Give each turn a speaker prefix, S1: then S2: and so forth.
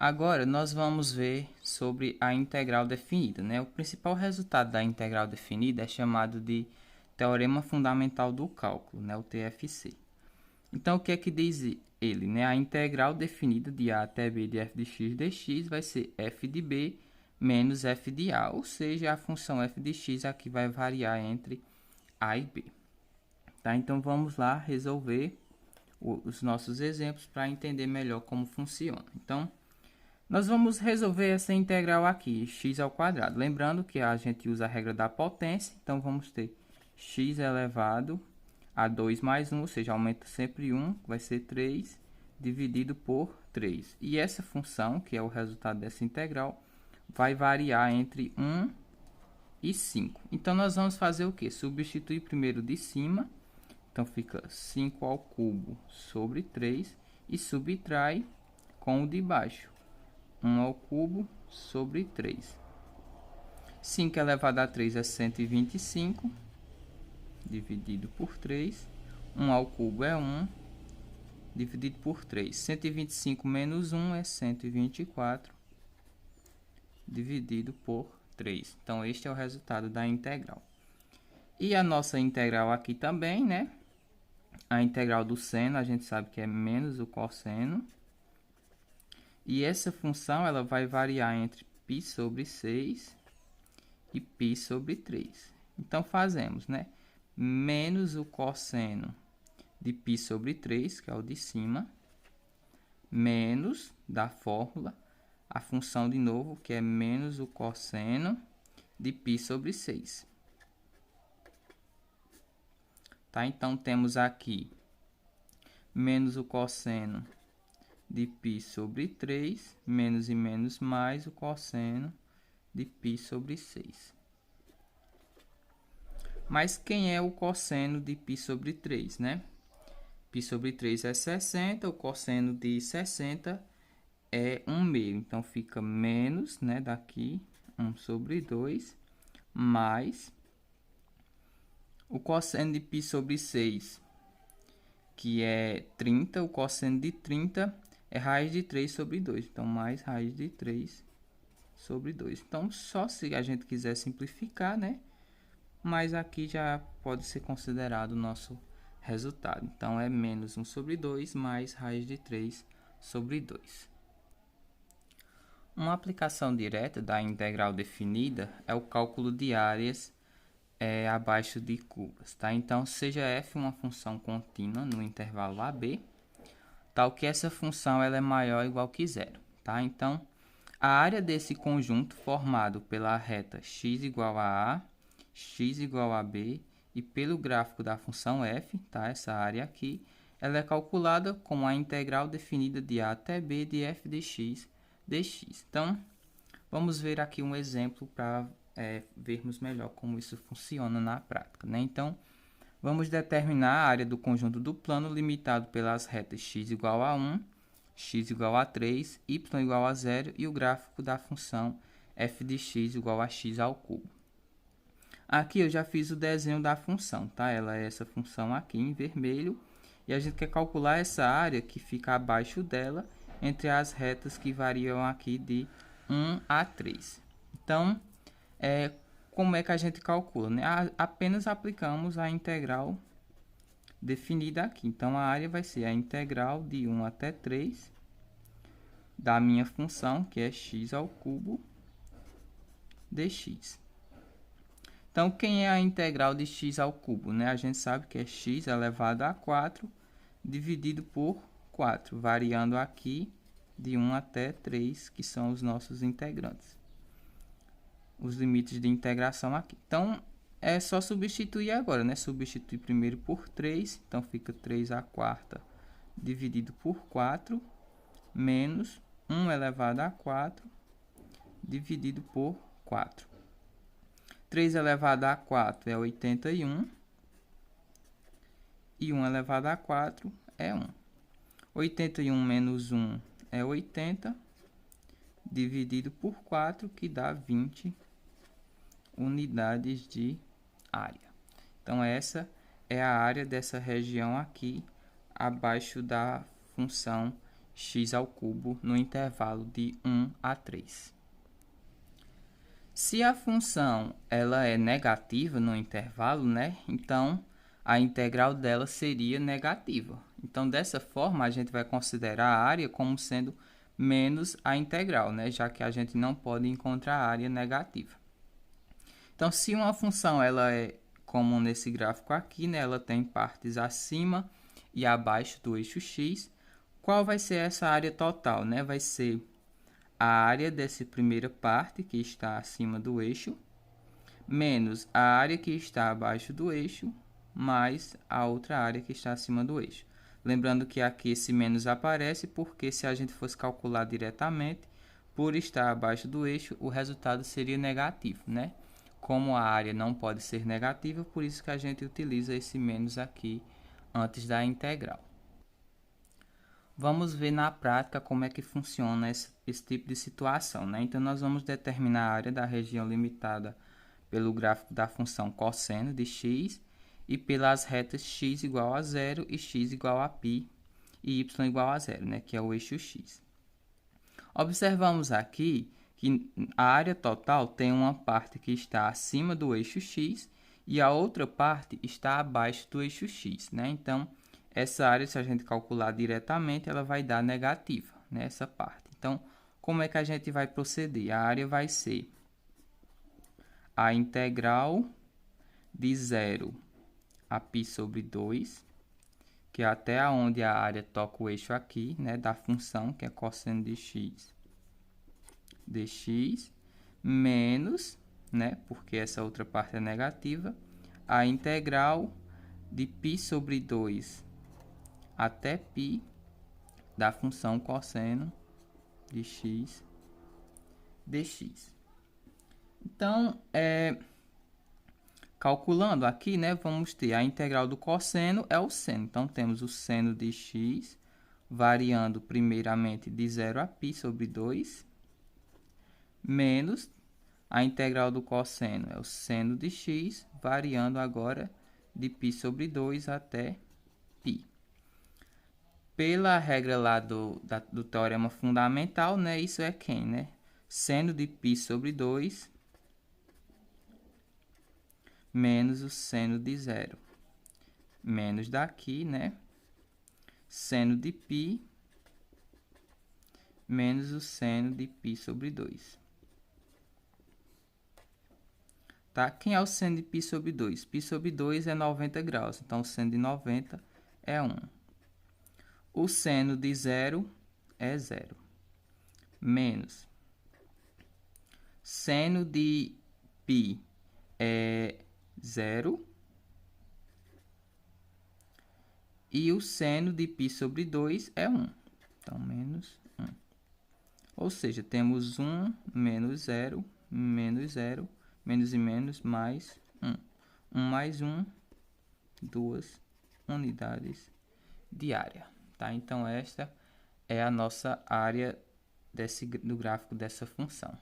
S1: Agora, nós vamos ver sobre a integral definida, né? O principal resultado da integral definida é chamado de Teorema Fundamental do Cálculo, né? O TFC. Então, o que é que diz ele, né? A integral definida de A até B de f de x dx vai ser f de B menos f de A, ou seja, a função f de x aqui vai variar entre A e B. Tá? Então, vamos lá resolver os nossos exemplos para entender melhor como funciona. Então, nós vamos resolver essa integral aqui, x ao quadrado. Lembrando que a gente usa a regra da potência, então vamos ter x elevado a 2 mais 1, ou seja, aumenta sempre 1, vai ser 3, dividido por 3. E essa função, que é o resultado dessa integral, vai variar entre 1 e 5. Então, nós vamos fazer o quê? Substituir primeiro de cima, então fica 5 ao cubo sobre 3, e subtrai com o de baixo. 1 ao cubo sobre 3. 5 elevado a 3 é 125, dividido por 3. 1 ao cubo é 1, dividido por 3. 125 menos 1 é 124, dividido por 3. Então, este é o resultado da integral. E a nossa integral aqui também, né? A integral do seno, a gente sabe que é menos o cosseno. E essa função ela vai variar entre π sobre 6 e π sobre 3. Então, fazemos, né? Menos o cosseno de π sobre 3, que é o de cima, menos da fórmula, a função de novo, que é menos o cosseno de π sobre 6. Tá? Então, temos aqui menos o cosseno de π sobre 3, menos e menos mais o cosseno de π sobre 6. Mas quem é o cosseno de π sobre 3, né? π sobre 3 é 60, o cosseno de 60 é 1 meio. Então, fica menos, né, daqui, 1 sobre 2, mais o cosseno de π sobre 6, que é 30, o cosseno de 30 é raiz de 3 sobre 2. Então, mais raiz de 3 sobre 2. Então, só se a gente quiser simplificar, né? Mas aqui já pode ser considerado o nosso resultado. Então, é menos 1 sobre 2 mais raiz de 3 sobre 2. Uma aplicação direta da integral definida é o cálculo de áreas abaixo de curvas. Tá? Então, seja f uma função contínua no intervalo AB, tal que essa função ela é maior ou igual que zero. Tá? Então, a área desse conjunto formado pela reta x igual a x igual a b e pelo gráfico da função f, tá? Essa área aqui, ela é calculada como a integral definida de a até b de f de x dx. Então, vamos ver aqui um exemplo para vermos melhor como isso funciona na prática, né? Então, vamos determinar a área do conjunto do plano limitado pelas retas x igual a 1, x igual a 3, y igual a 0 e o gráfico da função f de x igual a x ao cubo. Aqui eu já fiz o desenho da função, tá? Ela é essa função aqui em vermelho e a gente quer calcular essa área que fica abaixo dela entre as retas que variam aqui de 1 a 3. Então, como é que a gente calcula, né? Apenas aplicamos a integral definida aqui. Então, a área vai ser a integral de 1 até 3 da minha função, que é x ao cubo dx. Então, quem é a integral de x ao cubo, né? A gente sabe que é x elevado a 4 dividido por 4, variando aqui de 1 até 3, que são os nossos integrantes. Os limites de integração aqui. Então, é só substituir agora, né? Substituir primeiro por 3, então fica 3 a quarta dividido por 4, menos 1 elevado a 4 dividido por 4. 3 elevado a 4 é 81, e 1 elevado a 4 é 1. 81 menos 1 é 80, dividido por 4, que dá 20 unidades de área. Então, essa é a área dessa região aqui, abaixo da função x ao cubo no intervalo de 1 a 3. Se a função ela é negativa no intervalo, né? Então, a integral dela seria negativa. Então, dessa forma, a gente vai considerar a área como sendo menos a integral, né? Já que a gente não pode encontrar a área negativa. Então, se uma função ela é como nesse gráfico aqui, né? Ela tem partes acima e abaixo do eixo x, qual vai ser essa área total, né? Vai ser a área dessa primeira parte que está acima do eixo, menos a área que está abaixo do eixo, mais a outra área que está acima do eixo. Lembrando que aqui esse menos aparece porque se a gente fosse calcular diretamente, por estar abaixo do eixo, o resultado seria negativo, né? Como a área não pode ser negativa, por isso que a gente utiliza esse menos aqui antes da integral. Vamos ver na prática como é que funciona esse tipo de situação, né? Então, nós vamos determinar a área da região limitada pelo gráfico da função cosseno de x e pelas retas x igual a 0 e x igual a π e y igual a 0, né? Que é o eixo x. Observamos aqui que a área total tem uma parte que está acima do eixo x e a outra parte está abaixo do eixo x, né? Então, essa área, se a gente calcular diretamente, ela vai dar negativa, né? Essa parte. Então, como é que a gente vai proceder? A área vai ser a integral de 0 a π sobre 2, que é até onde a área toca o eixo aqui, né? Da função, que é cosseno de x dx, menos, né? Porque essa outra parte é negativa, a integral de π sobre 2 até π da função cosseno de x dx. Então, calculando aqui, né, vamos ter a integral do cosseno é o seno. Então, temos o seno de x variando primeiramente de 0 a π sobre 2, menos a integral do cosseno é o seno de x variando agora de π sobre 2 até π. Pela regra lá do teorema fundamental, né, isso é quem, né? Seno de π sobre 2 menos o seno de 0. Menos daqui, né? Seno de π menos o seno de π sobre 2. Tá? Quem é o seno de π sobre 2? Π sobre 2 é 90 graus, então o seno de 90 é 1. O seno de 0 é 0. Menos seno de π é 0. E o seno de π sobre 2 é 1. Então, menos 1. Ou seja, temos 1 menos 0, menos 0, menos e menos, mais 1. 1 mais 1, 2 unidades de área. Tá? Então, esta é a nossa área do gráfico dessa função.